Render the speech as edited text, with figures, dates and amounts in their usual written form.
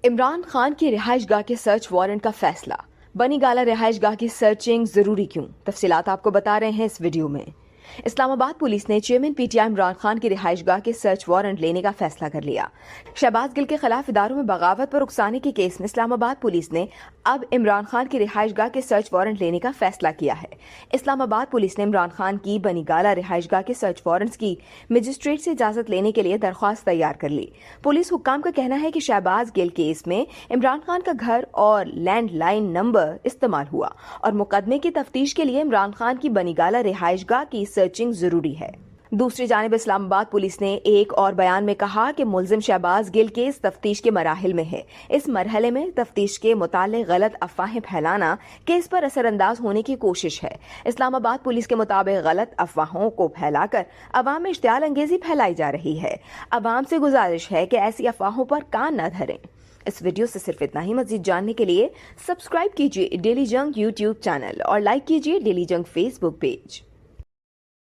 عمران خان کی رہائش گاہ کے سرچ وارنٹ کا فیصلہ، بنی گالہ رہائش گاہ کی سرچنگ ضروری کیوں؟ تفصیلات آپ کو بتا رہے ہیں اس ویڈیو میں۔ اسلام آباد پولیس نے chairman P T I Imran Khan کی رہائش گاہ کے سرچ وارنٹ لینے کا فیصلہ کر لیا۔ شہباز گل کے خلاف اداروں میں بغاوت پر اکسانے کے کیس میں اسلام آباد پولیس نے اب عمران خان کی رہائش گاہ کے سرچ وارنٹ لینے کا فیصلہ کیا ہے۔ اسلام آباد پولیس نے عمران خان کی بنی گالہ رہائش گاہ کے سرچ وارنٹس کی مجسٹریٹ سے اجازت لینے کے لیے درخواست تیار کر لی۔ پولیس حکام کا کہنا ہے کہ شہباز گل کیس میں عمران خان کا گھر اور لینڈ لائن نمبر استعمال ہوا اور مقدمے کی تفتیش کے لیے عمران خان کی بنی گالہ رہائش گاہ کی سرچنگ ضروری ہے۔ دوسری جانب اسلام آباد پولیس نے ایک اور بیان میں کہا کہ ملزم شہباز گل کیس تفتیش کے مراحل میں ہے۔ اس مرحلے میں تفتیش کے متعلق غلط افواہیں پھیلانا کیس پر اثر انداز ہونے کی کوشش ہے۔ اسلام آباد پولیس کے مطابق غلط افواہوں کو پھیلا کر عوام میں اشتعال انگیزی پھیلائی جا رہی ہے۔ عوام سے گزارش ہے کہ ایسی افواہوں پر کان نہ دھریں۔ اس ویڈیو سے صرف اتنا ہی۔ مزید جاننے کے لیے سبسکرائب کیجیے ڈیلی جنگ یوٹیوب چینل اور لائک کیجیے ڈیلی جنگ فیس بک پیج۔